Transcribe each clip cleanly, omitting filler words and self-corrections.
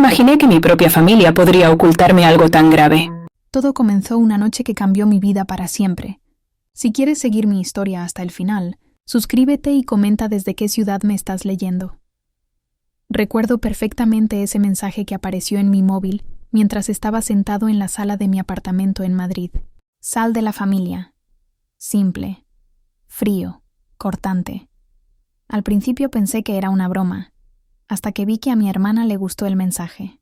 imaginé que mi propia familia podría ocultarme algo tan grave. Todo comenzó una noche que cambió mi vida para siempre. Si quieres seguir mi historia hasta el final, suscríbete y comenta desde qué ciudad me estás leyendo. Recuerdo perfectamente ese mensaje que apareció en mi móvil mientras estaba sentado en la sala de mi apartamento en Madrid. Sal de la familia. Simple, frío, cortante. Al principio pensé que era una broma, hasta que vi que a mi hermana le gustó el mensaje.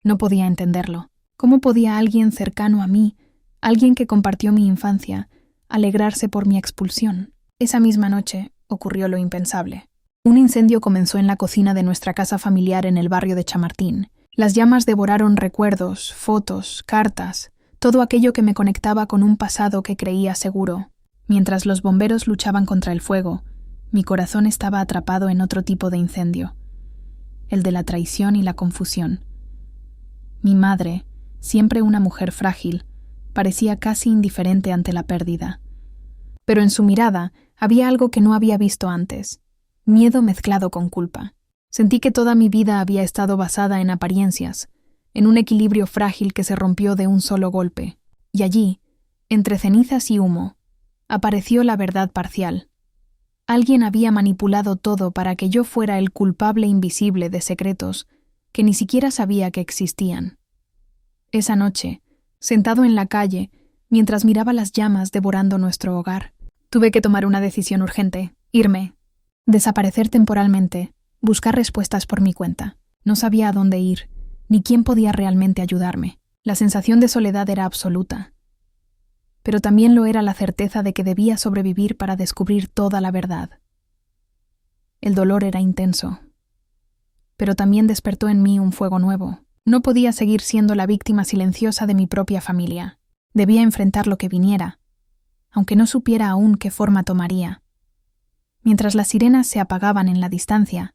No podía entenderlo. ¿Cómo podía alguien cercano a mí, alguien que compartió mi infancia, alegrarse por mi expulsión? Esa misma noche ocurrió lo impensable. Un incendio comenzó en la cocina de nuestra casa familiar en el barrio de Chamartín. Las llamas devoraron recuerdos, fotos, cartas, todo aquello que me conectaba con un pasado que creía seguro. Mientras los bomberos luchaban contra el fuego, mi corazón estaba atrapado en otro tipo de incendio, el de la traición y la confusión. Mi madre, siempre una mujer frágil, parecía casi indiferente ante la pérdida. Pero en su mirada había algo que no había visto antes, miedo mezclado con culpa. Sentí que toda mi vida había estado basada en apariencias, en un equilibrio frágil que se rompió de un solo golpe. Y allí, entre cenizas y humo, apareció la verdad parcial. Alguien había manipulado todo para que yo fuera el culpable invisible de secretos que ni siquiera sabía que existían. Esa noche, sentado en la calle, mientras miraba las llamas devorando nuestro hogar, tuve que tomar una decisión urgente: irme, desaparecer temporalmente, buscar respuestas por mi cuenta. No sabía a dónde ir, ni quién podía realmente ayudarme. La sensación de soledad era absoluta. Pero también lo era la certeza de que debía sobrevivir para descubrir toda la verdad. El dolor era intenso, pero también despertó en mí un fuego nuevo. No podía seguir siendo la víctima silenciosa de mi propia familia. Debía enfrentar lo que viniera, aunque no supiera aún qué forma tomaría. Mientras las sirenas se apagaban en la distancia,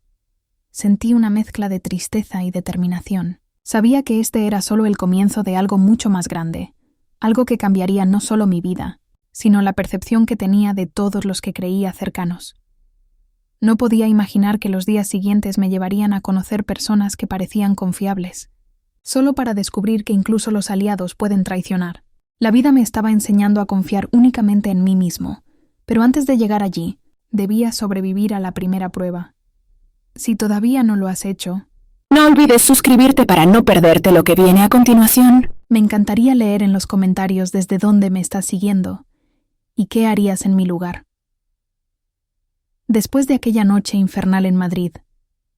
sentí una mezcla de tristeza y determinación. Sabía que este era solo el comienzo de algo mucho más grande, algo que cambiaría no solo mi vida, sino la percepción que tenía de todos los que creía cercanos. No podía imaginar que los días siguientes me llevarían a conocer personas que parecían confiables, solo para descubrir que incluso los aliados pueden traicionar. La vida me estaba enseñando a confiar únicamente en mí mismo, pero antes de llegar allí, debía sobrevivir a la primera prueba. Si todavía no lo has hecho, no olvides suscribirte para no perderte lo que viene a continuación. Me encantaría leer en los comentarios desde dónde me estás siguiendo y qué harías en mi lugar. Después de aquella noche infernal en Madrid,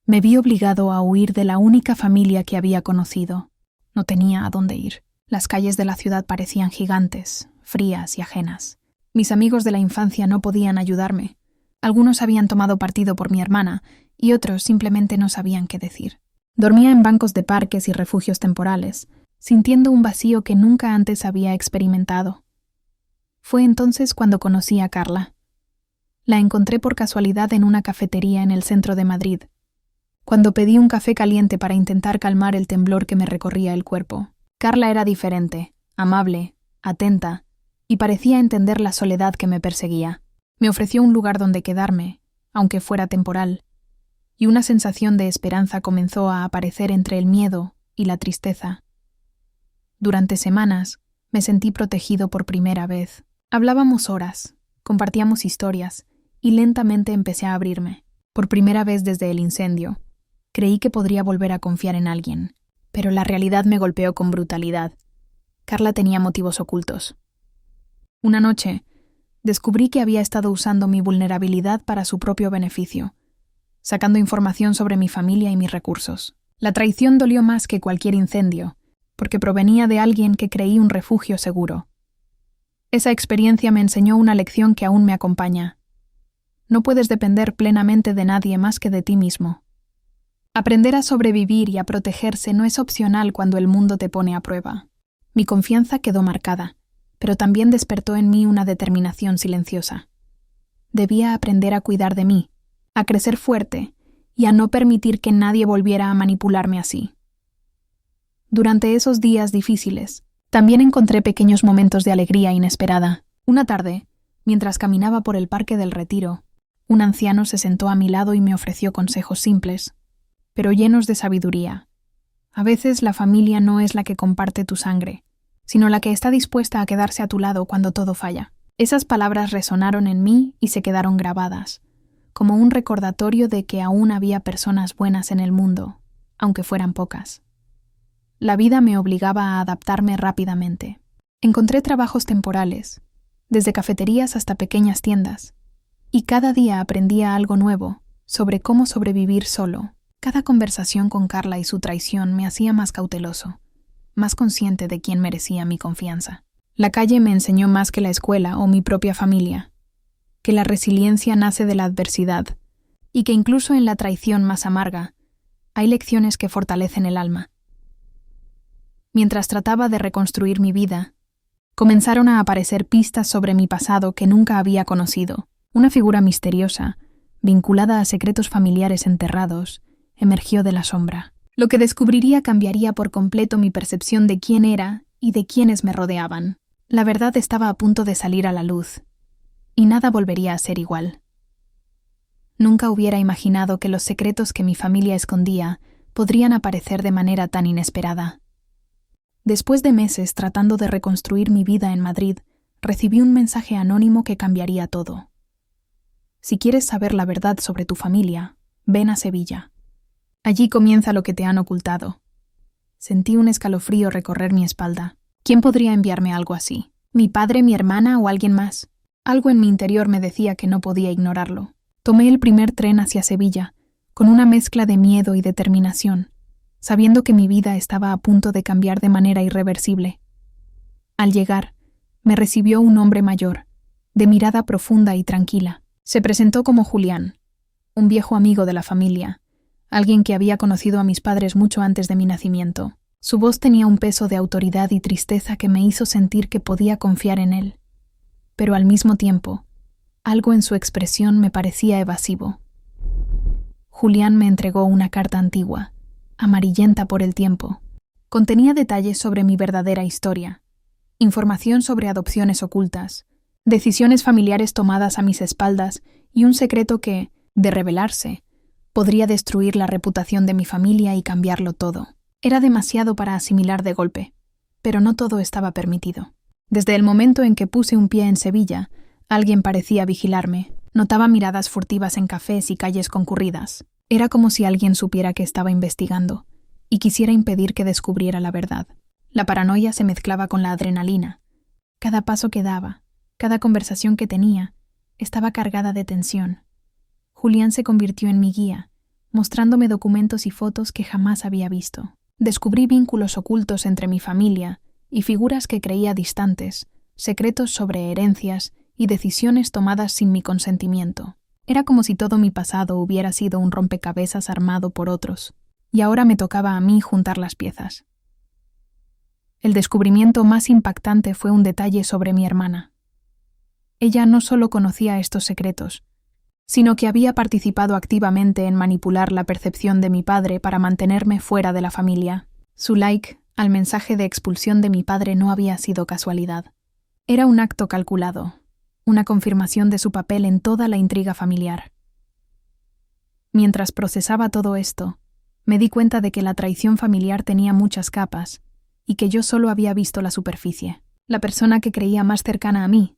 me vi obligado a huir de la única familia que había conocido. No tenía a dónde ir. Las calles de la ciudad parecían gigantes, frías y ajenas. Mis amigos de la infancia no podían ayudarme. Algunos habían tomado partido por mi hermana y otros simplemente no sabían qué decir. Dormía en bancos de parques y refugios temporales, sintiendo un vacío que nunca antes había experimentado. Fue entonces cuando conocí a Carla. La encontré por casualidad en una cafetería en el centro de Madrid, cuando pedí un café caliente para intentar calmar el temblor que me recorría el cuerpo. Carla era diferente, amable, atenta, y parecía entender la soledad que me perseguía. Me ofreció un lugar donde quedarme, aunque fuera temporal, y una sensación de esperanza comenzó a aparecer entre el miedo y la tristeza. Durante semanas me sentí protegido por primera vez. Hablábamos horas, compartíamos historias, y lentamente empecé a abrirme. Por primera vez desde el incendio, creí que podría volver a confiar en alguien, pero la realidad me golpeó con brutalidad. Carla tenía motivos ocultos. Una noche, descubrí que había estado usando mi vulnerabilidad para su propio beneficio, sacando información sobre mi familia y mis recursos. La traición dolió más que cualquier incendio, porque provenía de alguien que creí un refugio seguro. Esa experiencia me enseñó una lección que aún me acompaña. No puedes depender plenamente de nadie más que de ti mismo. Aprender a sobrevivir y a protegerse no es opcional cuando el mundo te pone a prueba. Mi confianza quedó marcada, pero también despertó en mí una determinación silenciosa. Debía aprender a cuidar de mí, a crecer fuerte y a no permitir que nadie volviera a manipularme así. Durante esos días difíciles, también encontré pequeños momentos de alegría inesperada. Una tarde, mientras caminaba por el Parque del Retiro, un anciano se sentó a mi lado y me ofreció consejos simples, pero llenos de sabiduría. A veces la familia no es la que comparte tu sangre, sino la que está dispuesta a quedarse a tu lado cuando todo falla. Esas palabras resonaron en mí y se quedaron grabadas, como un recordatorio de que aún había personas buenas en el mundo, aunque fueran pocas. La vida me obligaba a adaptarme rápidamente. Encontré trabajos temporales, desde cafeterías hasta pequeñas tiendas, y cada día aprendía algo nuevo sobre cómo sobrevivir solo. Cada conversación con Carla y su traición me hacía más cauteloso, más consciente de quién merecía mi confianza. La calle me enseñó más que la escuela o mi propia familia, que la resiliencia nace de la adversidad y que incluso en la traición más amarga hay lecciones que fortalecen el alma. Mientras trataba de reconstruir mi vida, comenzaron a aparecer pistas sobre mi pasado que nunca había conocido. Una figura misteriosa, vinculada a secretos familiares enterrados, emergió de la sombra. Lo que descubriría cambiaría por completo mi percepción de quién era y de quiénes me rodeaban. La verdad estaba a punto de salir a la luz, y nada volvería a ser igual. Nunca hubiera imaginado que los secretos que mi familia escondía podrían aparecer de manera tan inesperada. Después de meses tratando de reconstruir mi vida en Madrid, recibí un mensaje anónimo que cambiaría todo. Si quieres saber la verdad sobre tu familia, ven a Sevilla. Allí comienza lo que te han ocultado. Sentí un escalofrío recorrer mi espalda. ¿Quién podría enviarme algo así? ¿Mi padre, mi hermana o alguien más? Algo en mi interior me decía que no podía ignorarlo. Tomé el primer tren hacia Sevilla, con una mezcla de miedo y determinación, sabiendo que mi vida estaba a punto de cambiar de manera irreversible. Al llegar, me recibió un hombre mayor, de mirada profunda y tranquila. Se presentó como Julián, un viejo amigo de la familia, alguien que había conocido a mis padres mucho antes de mi nacimiento. Su voz tenía un peso de autoridad y tristeza que me hizo sentir que podía confiar en él. Pero al mismo tiempo, algo en su expresión me parecía evasivo. Julián me entregó una carta antigua, amarillenta por el tiempo. Contenía detalles sobre mi verdadera historia, información sobre adopciones ocultas, decisiones familiares tomadas a mis espaldas y un secreto que, de revelarse, podría destruir la reputación de mi familia y cambiarlo todo. Era demasiado para asimilar de golpe, pero no todo estaba permitido. Desde el momento en que puse un pie en Sevilla, alguien parecía vigilarme. Notaba miradas furtivas en cafés y calles concurridas. Era como si alguien supiera que estaba investigando y quisiera impedir que descubriera la verdad. La paranoia se mezclaba con la adrenalina. Cada paso que daba, cada conversación que tenía, estaba cargada de tensión. Julián se convirtió en mi guía, mostrándome documentos y fotos que jamás había visto. Descubrí vínculos ocultos entre mi familia y figuras que creía distantes, secretos sobre herencias y decisiones tomadas sin mi consentimiento. Era como si todo mi pasado hubiera sido un rompecabezas armado por otros, y ahora me tocaba a mí juntar las piezas. El descubrimiento más impactante fue un detalle sobre mi hermana. Ella no solo conocía estos secretos, sino que había participado activamente en manipular la percepción de mi padre para mantenerme fuera de la familia. Su like al mensaje de expulsión de mi padre no había sido casualidad. Era un acto calculado, una confirmación de su papel en toda la intriga familiar. Mientras procesaba todo esto, me di cuenta de que la traición familiar tenía muchas capas y que yo solo había visto la superficie. La persona que creía más cercana a mí,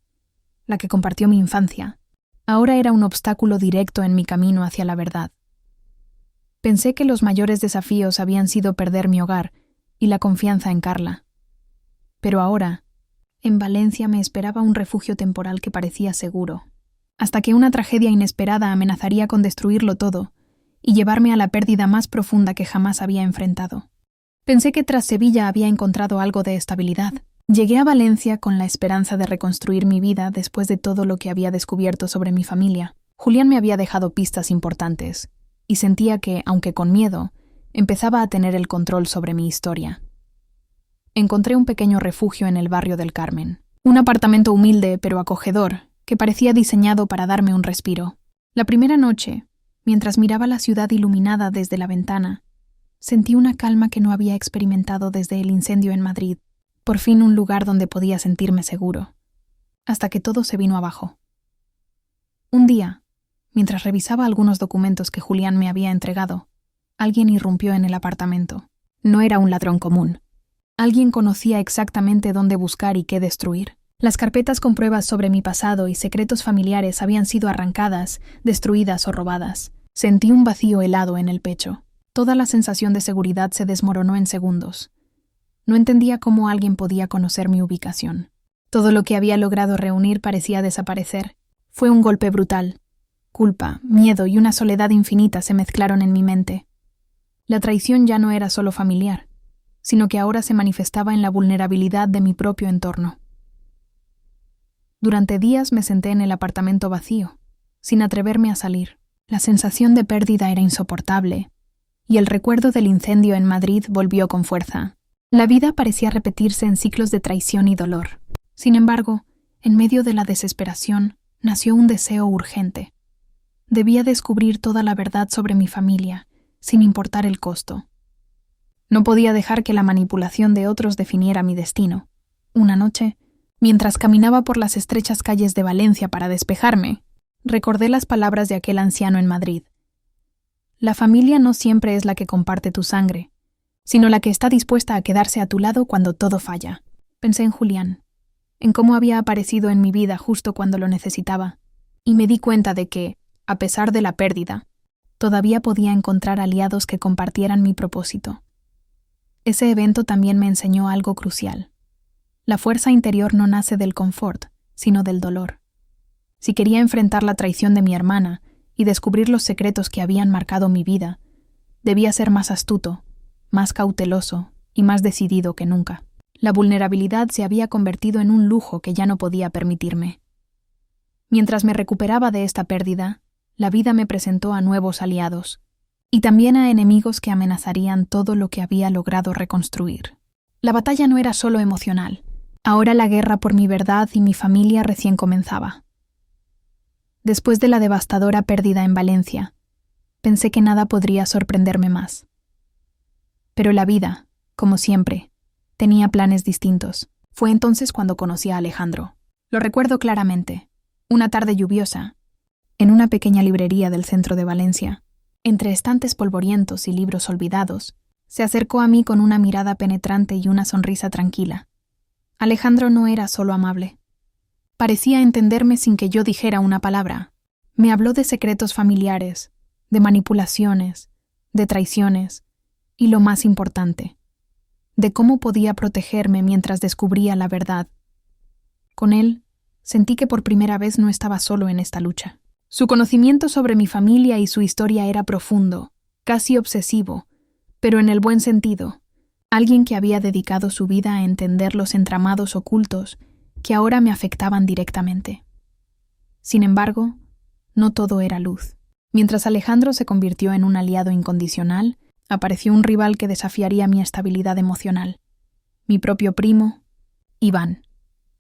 la que compartió mi infancia, ahora era un obstáculo directo en mi camino hacia la verdad. Pensé que los mayores desafíos habían sido perder mi hogar y la confianza en Carla. Pero ahora, en Valencia me esperaba un refugio temporal que parecía seguro, hasta que una tragedia inesperada amenazaría con destruirlo todo y llevarme a la pérdida más profunda que jamás había enfrentado. Pensé que tras Sevilla había encontrado algo de estabilidad. Llegué a Valencia con la esperanza de reconstruir mi vida después de todo lo que había descubierto sobre mi familia. Julián me había dejado pistas importantes, y sentía que, aunque con miedo, empezaba a tener el control sobre mi historia. Encontré un pequeño refugio en el barrio del Carmen, un apartamento humilde pero acogedor, que parecía diseñado para darme un respiro. La primera noche, mientras miraba la ciudad iluminada desde la ventana, sentí una calma que no había experimentado desde el incendio en Madrid. Por fin un lugar donde podía sentirme seguro, hasta que todo se vino abajo. Un día, mientras revisaba algunos documentos que Julián me había entregado, alguien irrumpió en el apartamento. No era un ladrón común. Alguien conocía exactamente dónde buscar y qué destruir. Las carpetas con pruebas sobre mi pasado y secretos familiares habían sido arrancadas, destruidas o robadas. Sentí un vacío helado en el pecho. Toda la sensación de seguridad se desmoronó en segundos. No entendía cómo alguien podía conocer mi ubicación. Todo lo que había logrado reunir parecía desaparecer. Fue un golpe brutal. Culpa, miedo y una soledad infinita se mezclaron en mi mente. La traición ya no era solo familiar, sino que ahora se manifestaba en la vulnerabilidad de mi propio entorno. Durante días me senté en el apartamento vacío, sin atreverme a salir. La sensación de pérdida era insoportable, y el recuerdo del incendio en Madrid volvió con fuerza. La vida parecía repetirse en ciclos de traición y dolor. Sin embargo, en medio de la desesperación, nació un deseo urgente. Debía descubrir toda la verdad sobre mi familia, sin importar el costo. No podía dejar que la manipulación de otros definiera mi destino. Una noche, mientras caminaba por las estrechas calles de Valencia para despejarme, recordé las palabras de aquel anciano en Madrid. La familia no siempre es la que comparte tu sangre, sino la que está dispuesta a quedarse a tu lado cuando todo falla. Pensé en Julián, en cómo había aparecido en mi vida justo cuando lo necesitaba, y me di cuenta de que, a pesar de la pérdida, todavía podía encontrar aliados que compartieran mi propósito. Ese evento también me enseñó algo crucial. La fuerza interior no nace del confort, sino del dolor. Si quería enfrentar la traición de mi hermana y descubrir los secretos que habían marcado mi vida, debía ser más astuto, más cauteloso y más decidido que nunca. La vulnerabilidad se había convertido en un lujo que ya no podía permitirme. Mientras me recuperaba de esta pérdida, la vida me presentó a nuevos aliados, y también a enemigos que amenazarían todo lo que había logrado reconstruir. La batalla no era solo emocional. Ahora la guerra por mi verdad y mi familia recién comenzaba. Después de la devastadora pérdida en Valencia, pensé que nada podría sorprenderme más. Pero la vida, como siempre, tenía planes distintos. Fue entonces cuando conocí a Alejandro. Lo recuerdo claramente. Una tarde lluviosa, en una pequeña librería del centro de Valencia, entre estantes polvorientos y libros olvidados, se acercó a mí con una mirada penetrante y una sonrisa tranquila. Alejandro no era solo amable. Parecía entenderme sin que yo dijera una palabra. Me habló de secretos familiares, de manipulaciones, de traiciones, y lo más importante, de cómo podía protegerme mientras descubría la verdad. Con él, sentí que por primera vez no estaba solo en esta lucha. Su conocimiento sobre mi familia y su historia era profundo, casi obsesivo, pero en el buen sentido. Alguien que había dedicado su vida a entender los entramados ocultos que ahora me afectaban directamente. Sin embargo, no todo era luz. Mientras Alejandro se convirtió en un aliado incondicional, apareció un rival que desafiaría mi estabilidad emocional. Mi propio primo, Iván.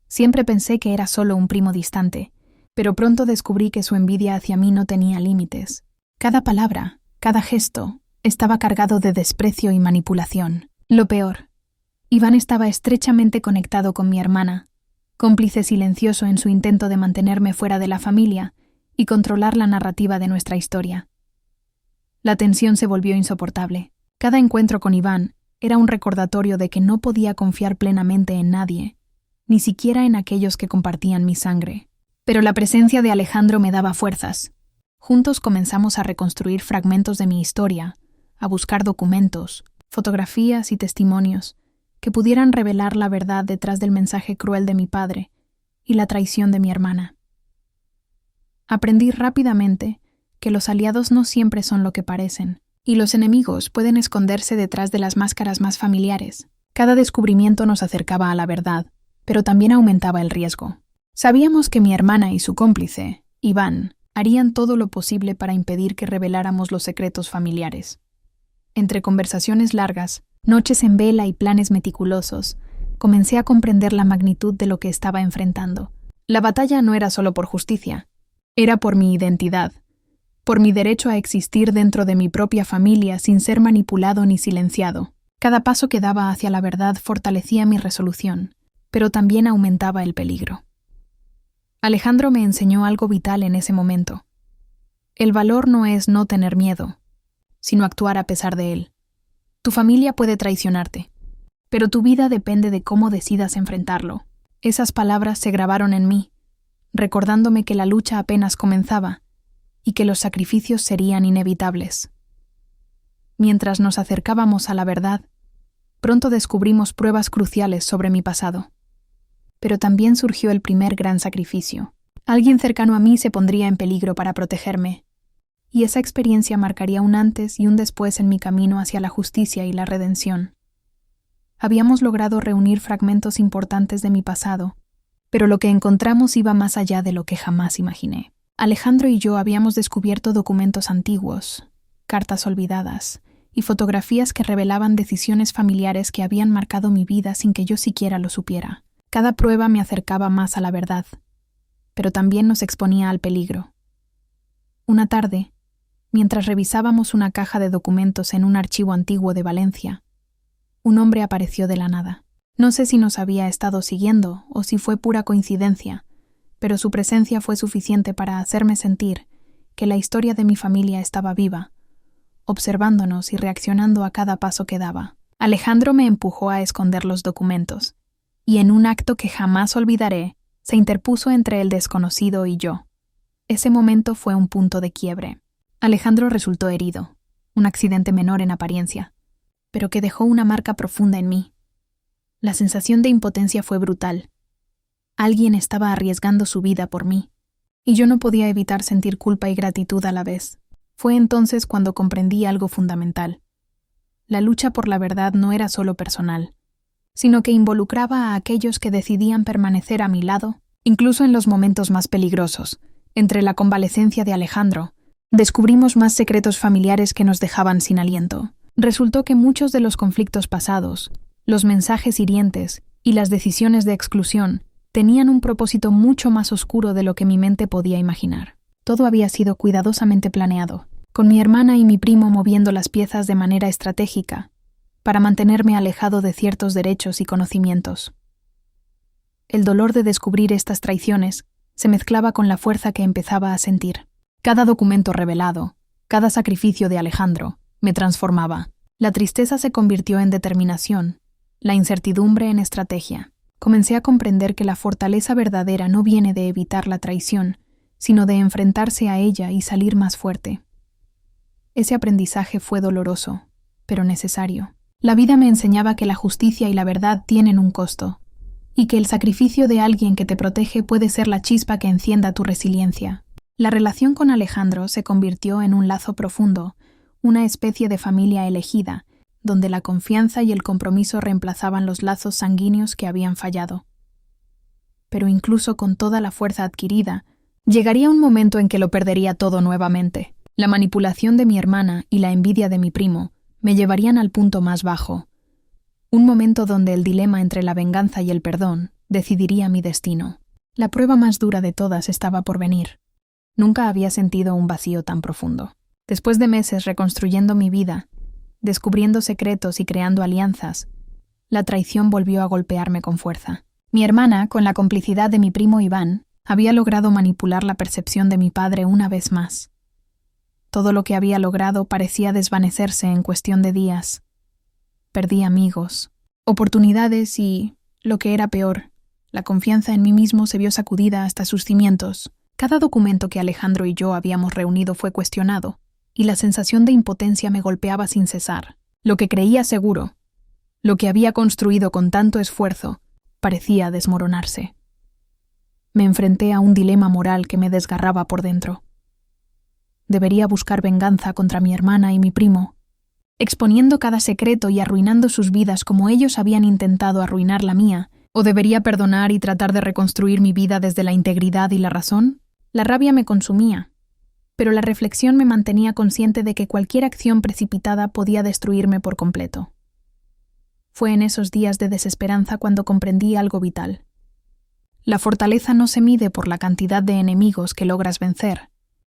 Siempre pensé que era solo un primo distante, pero pronto descubrí que su envidia hacia mí no tenía límites. Cada palabra, cada gesto, estaba cargado de desprecio y manipulación. Lo peor, Iván estaba estrechamente conectado con mi hermana, cómplice silencioso en su intento de mantenerme fuera de la familia y controlar la narrativa de nuestra historia. La tensión se volvió insoportable. Cada encuentro con Iván era un recordatorio de que no podía confiar plenamente en nadie, ni siquiera en aquellos que compartían mi sangre. Pero la presencia de Alejandro me daba fuerzas. Juntos comenzamos a reconstruir fragmentos de mi historia, a buscar documentos, fotografías y testimonios que pudieran revelar la verdad detrás del mensaje cruel de mi padre y la traición de mi hermana. Aprendí rápidamente que los aliados no siempre son lo que parecen, y los enemigos pueden esconderse detrás de las máscaras más familiares. Cada descubrimiento nos acercaba a la verdad, pero también aumentaba el riesgo. Sabíamos que mi hermana y su cómplice, Iván, harían todo lo posible para impedir que reveláramos los secretos familiares. Entre conversaciones largas, noches en vela y planes meticulosos, comencé a comprender la magnitud de lo que estaba enfrentando. La batalla no era solo por justicia, era por mi identidad, por mi derecho a existir dentro de mi propia familia sin ser manipulado ni silenciado. Cada paso que daba hacia la verdad fortalecía mi resolución, pero también aumentaba el peligro. Alejandro me enseñó algo vital en ese momento. El valor no es no tener miedo, sino actuar a pesar de él. Tu familia puede traicionarte, pero tu vida depende de cómo decidas enfrentarlo. Esas palabras se grabaron en mí, recordándome que la lucha apenas comenzaba y que los sacrificios serían inevitables. Mientras nos acercábamos a la verdad, pronto descubrimos pruebas cruciales sobre mi pasado. Pero también surgió el primer gran sacrificio. Alguien cercano a mí se pondría en peligro para protegerme, y esa experiencia marcaría un antes y un después en mi camino hacia la justicia y la redención. Habíamos logrado reunir fragmentos importantes de mi pasado, pero lo que encontramos iba más allá de lo que jamás imaginé. Alejandro y yo habíamos descubierto documentos antiguos, cartas olvidadas y fotografías que revelaban decisiones familiares que habían marcado mi vida sin que yo siquiera lo supiera. Cada prueba me acercaba más a la verdad, pero también nos exponía al peligro. Una tarde, mientras revisábamos una caja de documentos en un archivo antiguo de Valencia, un hombre apareció de la nada. No sé si nos había estado siguiendo o si fue pura coincidencia, pero su presencia fue suficiente para hacerme sentir que la historia de mi familia estaba viva, observándonos y reaccionando a cada paso que daba. Alejandro me empujó a esconder los documentos, y en un acto que jamás olvidaré, se interpuso entre el desconocido y yo. Ese momento fue un punto de quiebre. Alejandro resultó herido, un accidente menor en apariencia, pero que dejó una marca profunda en mí. La sensación de impotencia fue brutal. Alguien estaba arriesgando su vida por mí, y yo no podía evitar sentir culpa y gratitud a la vez. Fue entonces cuando comprendí algo fundamental. La lucha por la verdad no era solo personal, sino que involucraba a aquellos que decidían permanecer a mi lado, incluso en los momentos más peligrosos. Entre la convalecencia de Alejandro, descubrimos más secretos familiares que nos dejaban sin aliento. Resultó que muchos de los conflictos pasados, los mensajes hirientes y las decisiones de exclusión tenían un propósito mucho más oscuro de lo que mi mente podía imaginar. Todo había sido cuidadosamente planeado, con mi hermana y mi primo moviendo las piezas de manera estratégica, para mantenerme alejado de ciertos derechos y conocimientos. El dolor de descubrir estas traiciones se mezclaba con la fuerza que empezaba a sentir. Cada documento revelado, cada sacrificio de Alejandro, me transformaba. La tristeza se convirtió en determinación, la incertidumbre en estrategia. Comencé a comprender que la fortaleza verdadera no viene de evitar la traición, sino de enfrentarse a ella y salir más fuerte. Ese aprendizaje fue doloroso, pero necesario. La vida me enseñaba que la justicia y la verdad tienen un costo, y que el sacrificio de alguien que te protege puede ser la chispa que encienda tu resiliencia. La relación con Alejandro se convirtió en un lazo profundo, una especie de familia elegida, donde la confianza y el compromiso reemplazaban los lazos sanguíneos que habían fallado. Pero incluso con toda la fuerza adquirida, llegaría un momento en que lo perdería todo nuevamente. La manipulación de mi hermana y la envidia de mi primo me llevarían al punto más bajo, un momento donde el dilema entre la venganza y el perdón decidiría mi destino. La prueba más dura de todas estaba por venir. Nunca había sentido un vacío tan profundo. Después de meses reconstruyendo mi vida, descubriendo secretos y creando alianzas, la traición volvió a golpearme con fuerza. Mi hermana, con la complicidad de mi primo Iván, había logrado manipular la percepción de mi padre una vez más. Todo lo que había logrado parecía desvanecerse en cuestión de días. Perdí amigos, oportunidades y, lo que era peor, la confianza en mí mismo se vio sacudida hasta sus cimientos. Cada documento que Alejandro y yo habíamos reunido fue cuestionado, y la sensación de impotencia me golpeaba sin cesar. Lo que creía seguro, lo que había construido con tanto esfuerzo, parecía desmoronarse. Me enfrenté a un dilema moral que me desgarraba por dentro. Debería buscar venganza contra mi hermana y mi primo, exponiendo cada secreto y arruinando sus vidas como ellos habían intentado arruinar la mía, o debería perdonar y tratar de reconstruir mi vida desde la integridad y la razón. La rabia me consumía, pero la reflexión me mantenía consciente de que cualquier acción precipitada podía destruirme por completo. Fue en esos días de desesperanza cuando comprendí algo vital. La fortaleza no se mide por la cantidad de enemigos que logras vencer,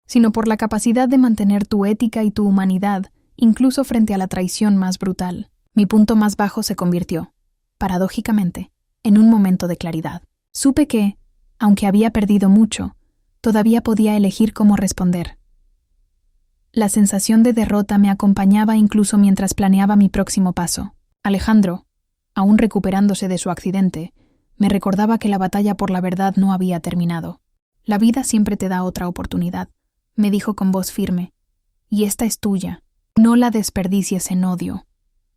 sino por la capacidad de mantener tu ética y tu humanidad, incluso frente a la traición más brutal. Mi punto más bajo se convirtió, paradójicamente, en un momento de claridad. Supe que, aunque había perdido mucho, todavía podía elegir cómo responder. La sensación de derrota me acompañaba incluso mientras planeaba mi próximo paso. Alejandro, aún recuperándose de su accidente, me recordaba que la batalla por la verdad no había terminado. La vida siempre te da otra oportunidad, me dijo con voz firme, y esta es tuya. No la desperdicies en odio.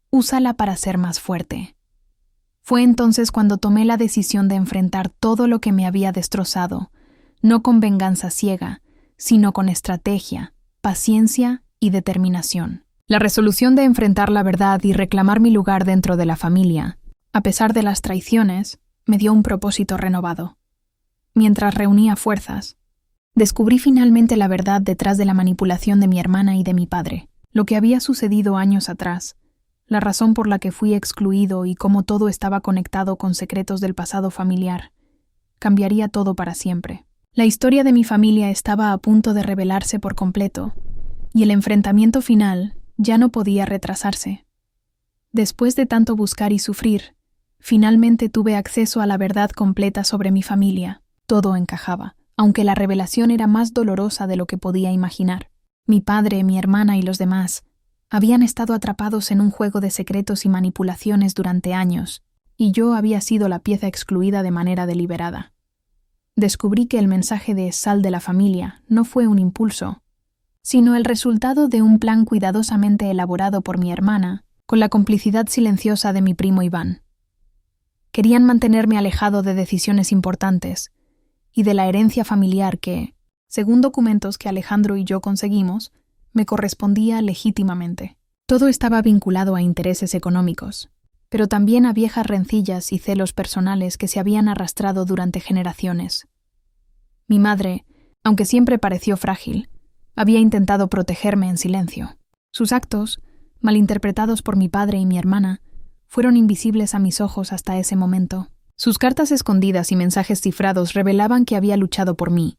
Úsala para ser más fuerte. Fue entonces cuando tomé la decisión de enfrentar todo lo que me había destrozado, no con venganza ciega, sino con estrategia, paciencia y determinación. La resolución de enfrentar la verdad y reclamar mi lugar dentro de la familia, a pesar de las traiciones, me dio un propósito renovado. Mientras reunía fuerzas, descubrí finalmente la verdad detrás de la manipulación de mi hermana y de mi padre, lo que había sucedido años atrás, la razón por la que fui excluido y cómo todo estaba conectado con secretos del pasado familiar. Cambiaría todo para siempre. La historia de mi familia estaba a punto de revelarse por completo, y el enfrentamiento final ya no podía retrasarse. Después de tanto buscar y sufrir, finalmente tuve acceso a la verdad completa sobre mi familia. Todo encajaba, aunque la revelación era más dolorosa de lo que podía imaginar. Mi padre, mi hermana y los demás habían estado atrapados en un juego de secretos y manipulaciones durante años, y yo había sido la pieza excluida de manera deliberada. Descubrí que el mensaje de sal de la familia no fue un impulso, sino el resultado de un plan cuidadosamente elaborado por mi hermana, con la complicidad silenciosa de mi primo Iván. Querían mantenerme alejado de decisiones importantes y de la herencia familiar que, según documentos que Alejandro y yo conseguimos, me correspondía legítimamente. Todo estaba vinculado a intereses económicos, pero también a viejas rencillas y celos personales que se habían arrastrado durante generaciones. Mi madre, aunque siempre pareció frágil, había intentado protegerme en silencio. Sus actos, malinterpretados por mi padre y mi hermana, fueron invisibles a mis ojos hasta ese momento. Sus cartas escondidas y mensajes cifrados revelaban que había luchado por mí,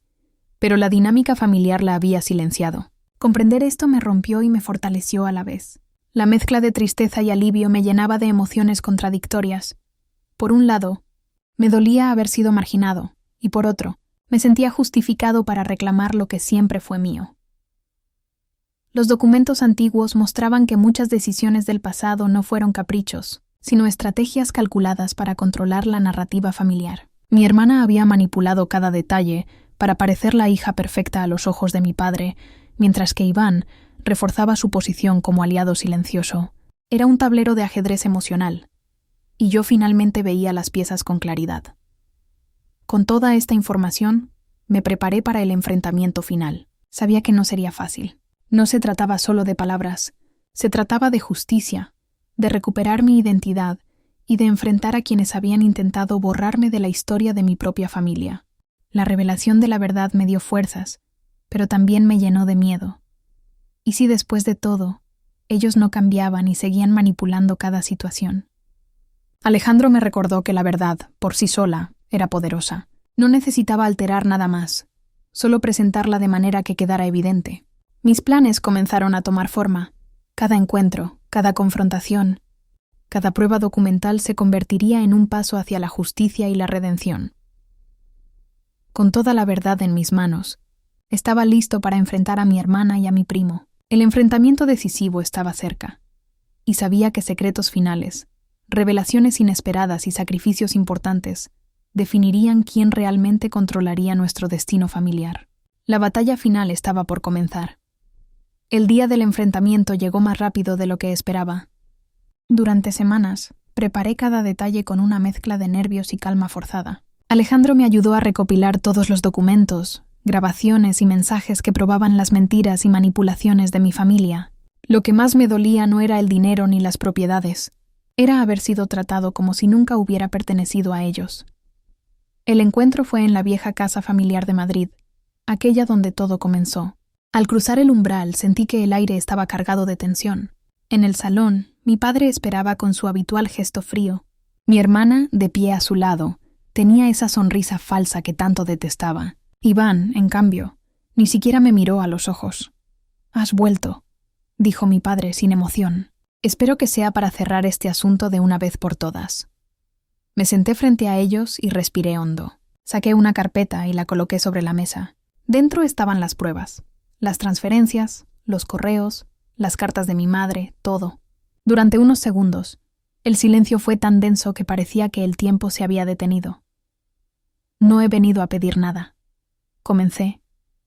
pero la dinámica familiar la había silenciado. Comprender esto me rompió y me fortaleció a la vez. La mezcla de tristeza y alivio me llenaba de emociones contradictorias. Por un lado, me dolía haber sido marginado, y por otro, me sentía justificado para reclamar lo que siempre fue mío. Los documentos antiguos mostraban que muchas decisiones del pasado no fueron caprichos, sino estrategias calculadas para controlar la narrativa familiar. Mi hermana había manipulado cada detalle para parecer la hija perfecta a los ojos de mi padre, mientras que Iván reforzaba su posición como aliado silencioso. Era un tablero de ajedrez emocional, y yo finalmente veía las piezas con claridad. Con toda esta información, me preparé para el enfrentamiento final. Sabía que no sería fácil. No se trataba solo de palabras, se trataba de justicia, de recuperar mi identidad y de enfrentar a quienes habían intentado borrarme de la historia de mi propia familia. La revelación de la verdad me dio fuerzas, pero también me llenó de miedo. ¿Y si después de todo, ellos no cambiaban y seguían manipulando cada situación? Alejandro me recordó que la verdad, por sí sola, era poderosa. No necesitaba alterar nada más, solo presentarla de manera que quedara evidente. Mis planes comenzaron a tomar forma. Cada encuentro, cada confrontación, cada prueba documental se convertiría en un paso hacia la justicia y la redención. Con toda la verdad en mis manos, estaba listo para enfrentar a mi hermana y a mi primo. El enfrentamiento decisivo estaba cerca, y sabía que secretos finales, revelaciones inesperadas y sacrificios importantes definirían quién realmente controlaría nuestro destino familiar. La batalla final estaba por comenzar. El día del enfrentamiento llegó más rápido de lo que esperaba. Durante semanas, preparé cada detalle con una mezcla de nervios y calma forzada. Alejandro me ayudó a recopilar todos los documentos, grabaciones y mensajes que probaban las mentiras y manipulaciones de mi familia. Lo que más me dolía no era el dinero ni las propiedades, era haber sido tratado como si nunca hubiera pertenecido a ellos. El encuentro fue en la vieja casa familiar de Madrid, aquella donde todo comenzó. Al cruzar el umbral sentí que el aire estaba cargado de tensión. En el salón, mi padre esperaba con su habitual gesto frío. Mi hermana, de pie a su lado, tenía esa sonrisa falsa que tanto detestaba. Iván, en cambio, ni siquiera me miró a los ojos. «Has vuelto», dijo mi padre sin emoción. «Espero que sea para cerrar este asunto de una vez por todas». Me senté frente a ellos y respiré hondo. Saqué una carpeta y la coloqué sobre la mesa. Dentro estaban las pruebas, las transferencias, los correos, las cartas de mi madre, todo. Durante unos segundos, el silencio fue tan denso que parecía que el tiempo se había detenido. No he venido a pedir nada. Comencé,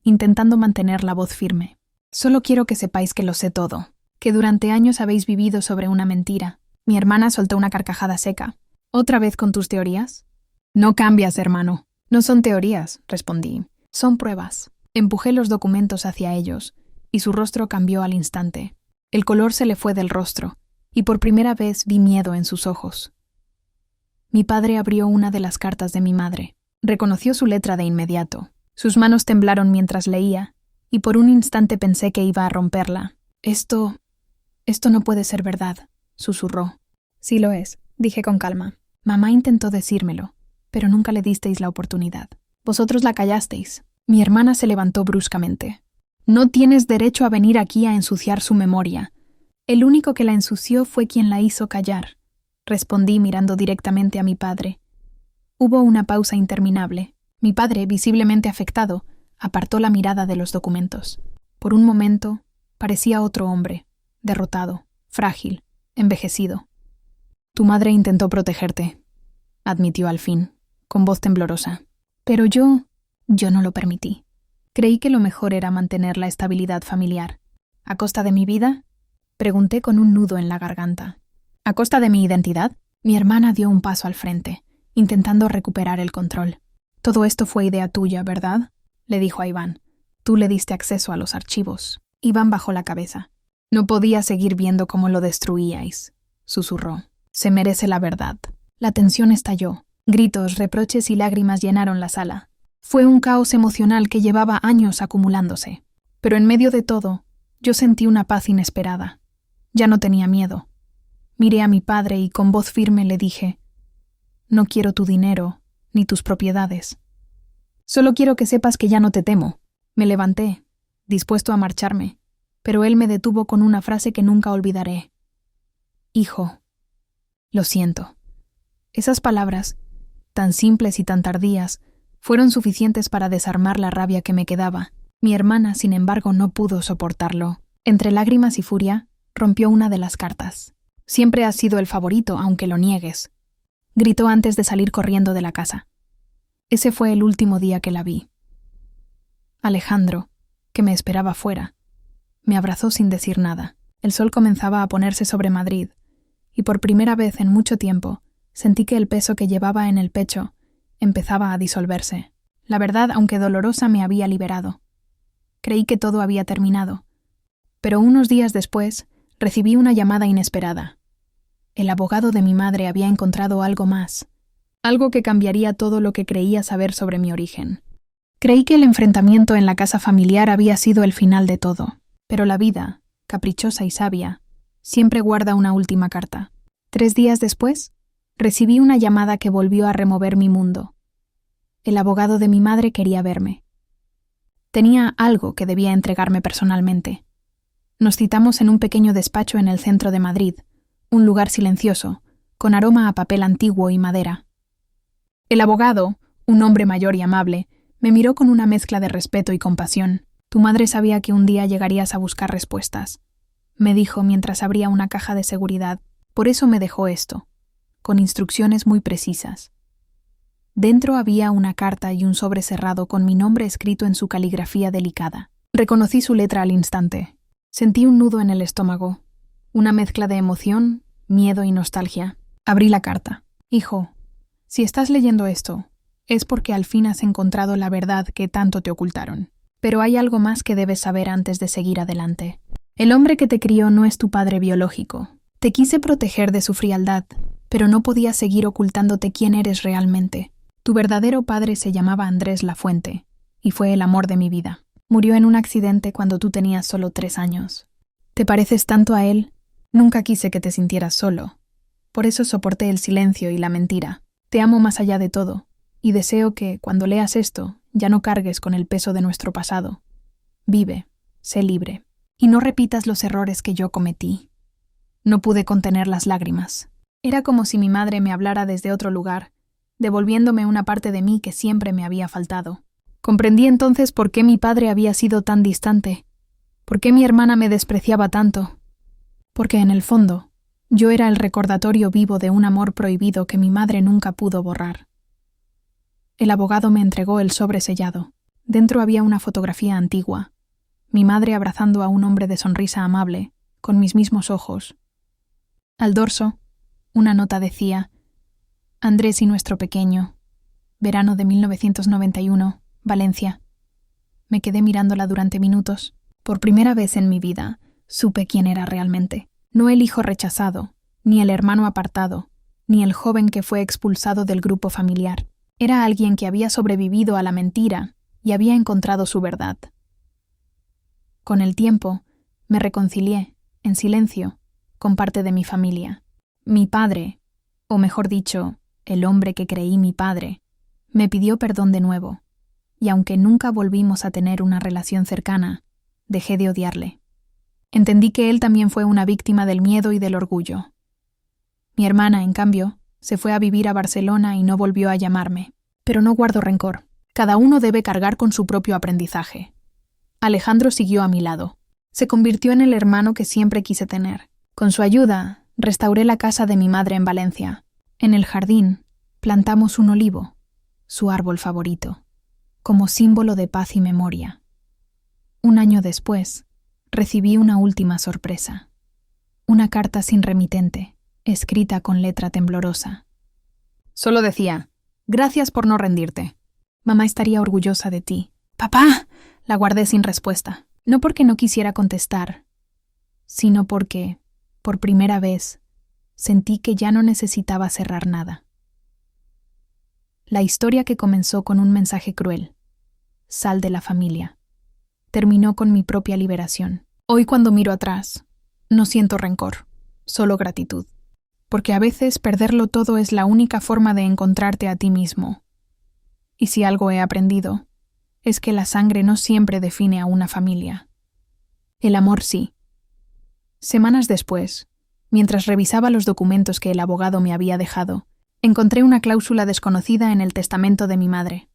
intentando mantener la voz firme. Solo quiero que sepáis que lo sé todo, que durante años habéis vivido sobre una mentira. Mi hermana soltó una carcajada seca. ¿Otra vez con tus teorías? No cambias, hermano. No son teorías, respondí. Son pruebas. Empujé los documentos hacia ellos, y su rostro cambió al instante. El color se le fue del rostro, y por primera vez vi miedo en sus ojos. Mi padre abrió una de las cartas de mi madre. Reconoció su letra de inmediato. Sus manos temblaron mientras leía, y por un instante pensé que iba a romperla. Esto no puede ser verdad, susurró. Sí lo es, dije con calma. Mamá intentó decírmelo, pero nunca le disteis la oportunidad. Vosotros la callasteis. Mi hermana se levantó bruscamente. No tienes derecho a venir aquí a ensuciar su memoria. El único que la ensució fue quien la hizo callar, respondí mirando directamente a mi padre. Hubo una pausa interminable. Mi padre, visiblemente afectado, apartó la mirada de los documentos. Por un momento, parecía otro hombre, derrotado, frágil, envejecido. Tu madre intentó protegerte, admitió al fin, con voz temblorosa. Pero yo no lo permití. Creí que lo mejor era mantener la estabilidad familiar. ¿A costa de mi vida? Pregunté con un nudo en la garganta. ¿A costa de mi identidad? Mi hermana dio un paso al frente, intentando recuperar el control. Todo esto fue idea tuya, ¿verdad? Le dijo a Iván. Tú le diste acceso a los archivos. Iván bajó la cabeza. No podía seguir viendo cómo lo destruíais, susurró. Se merece la verdad. La tensión estalló. Gritos, reproches y lágrimas llenaron la sala. Fue un caos emocional que llevaba años acumulándose. Pero en medio de todo, yo sentí una paz inesperada. Ya no tenía miedo. Miré a mi padre y con voz firme le dije: no quiero tu dinero, ni tus propiedades. Solo quiero que sepas que ya no te temo. Me levanté, dispuesto a marcharme, pero él me detuvo con una frase que nunca olvidaré. Hijo, lo siento. Esas palabras, tan simples y tan tardías, fueron suficientes para desarmar la rabia que me quedaba. Mi hermana, sin embargo, no pudo soportarlo. Entre lágrimas y furia, rompió una de las cartas. Siempre has sido el favorito, aunque lo niegues, gritó antes de salir corriendo de la casa. Ese fue el último día que la vi. Alejandro, que me esperaba fuera, me abrazó sin decir nada. El sol comenzaba a ponerse sobre Madrid, y por primera vez en mucho tiempo sentí que el peso que llevaba en el pecho empezaba a disolverse. La verdad, aunque dolorosa, me había liberado. Creí que todo había terminado, pero unos días después recibí una llamada inesperada. El abogado de mi madre había encontrado algo más, algo que cambiaría todo lo que creía saber sobre mi origen. Creí que el enfrentamiento en la casa familiar había sido el final de todo, pero la vida, caprichosa y sabia, siempre guarda una última carta. 3 días después, recibí una llamada que volvió a remover mi mundo. El abogado de mi madre quería verme. Tenía algo que debía entregarme personalmente. Nos citamos en un pequeño despacho en el centro de Madrid, un lugar silencioso, con aroma a papel antiguo y madera. El abogado, un hombre mayor y amable, me miró con una mezcla de respeto y compasión. Tu madre sabía que un día llegarías a buscar respuestas, me dijo mientras abría una caja de seguridad. Por eso me dejó esto, con instrucciones muy precisas. Dentro había una carta y un sobre cerrado con mi nombre escrito en su caligrafía delicada. Reconocí su letra al instante. Sentí un nudo en el estómago, una mezcla de emoción, miedo y nostalgia. Abrí la carta. Hijo, si estás leyendo esto, es porque al fin has encontrado la verdad que tanto te ocultaron. Pero hay algo más que debes saber antes de seguir adelante. El hombre que te crió no es tu padre biológico. Te quise proteger de su frialdad, pero no podía seguir ocultándote quién eres realmente. Tu verdadero padre se llamaba Andrés Lafuente, y fue el amor de mi vida. Murió en un accidente cuando tú tenías solo 3 años. ¿Te pareces tanto a él? Nunca quise que te sintieras solo. Por eso soporté el silencio y la mentira. Te amo más allá de todo, y deseo que, cuando leas esto, ya no cargues con el peso de nuestro pasado. Vive, sé libre, y no repitas los errores que yo cometí. No pude contener las lágrimas. Era como si mi madre me hablara desde otro lugar, devolviéndome una parte de mí que siempre me había faltado. Comprendí entonces por qué mi padre había sido tan distante. ¿Por qué mi hermana me despreciaba tanto? Porque en el fondo, yo era el recordatorio vivo de un amor prohibido que mi madre nunca pudo borrar. El abogado me entregó el sobre sellado. Dentro había una fotografía antigua, mi madre abrazando a un hombre de sonrisa amable, con mis mismos ojos. Al dorso, una nota decía: Andrés y nuestro pequeño. Verano de 1991, Valencia. Me quedé mirándola durante minutos. Por primera vez en mi vida, supe quién era realmente. No el hijo rechazado, ni el hermano apartado, ni el joven que fue expulsado del grupo familiar. Era alguien que había sobrevivido a la mentira y había encontrado su verdad. Con el tiempo, me reconcilié, en silencio, con parte de mi familia. Mi padre, o mejor dicho, el hombre que creí mi padre, me pidió perdón de nuevo, y aunque nunca volvimos a tener una relación cercana, dejé de odiarle. Entendí que él también fue una víctima del miedo y del orgullo. Mi hermana, en cambio, se fue a vivir a Barcelona y no volvió a llamarme. Pero no guardo rencor. Cada uno debe cargar con su propio aprendizaje. Alejandro siguió a mi lado. Se convirtió en el hermano que siempre quise tener. Con su ayuda, restauré la casa de mi madre en Valencia. En el jardín, plantamos un olivo, su árbol favorito, como símbolo de paz y memoria. Un año después, recibí una última sorpresa. Una carta sin remitente, escrita con letra temblorosa. Solo decía: gracias por no rendirte. Mamá estaría orgullosa de ti. ¡Papá! La guardé sin respuesta. No porque no quisiera contestar, sino porque, por primera vez, sentí que ya no necesitaba cerrar nada. La historia que comenzó con un mensaje cruel, sal de la familia, terminó con mi propia liberación. Hoy, cuando miro atrás, no siento rencor, solo gratitud. Porque a veces perderlo todo es la única forma de encontrarte a ti mismo. Y si algo he aprendido, es que la sangre no siempre define a una familia. El amor sí. Semanas después, mientras revisaba los documentos que el abogado me había dejado, encontré una cláusula desconocida en el testamento de mi madre.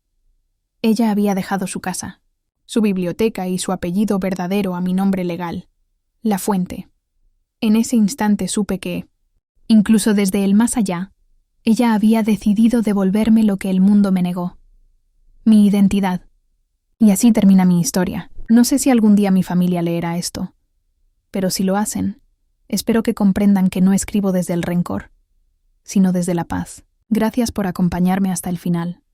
Ella había dejado su casa, su biblioteca y su apellido verdadero a mi nombre legal, La Fuente. En ese instante supe que, incluso desde el más allá, ella había decidido devolverme lo que el mundo me negó: mi identidad. Y así termina mi historia. No sé si algún día mi familia leerá esto, pero si lo hacen, espero que comprendan que no escribo desde el rencor, sino desde la paz. Gracias por acompañarme hasta el final.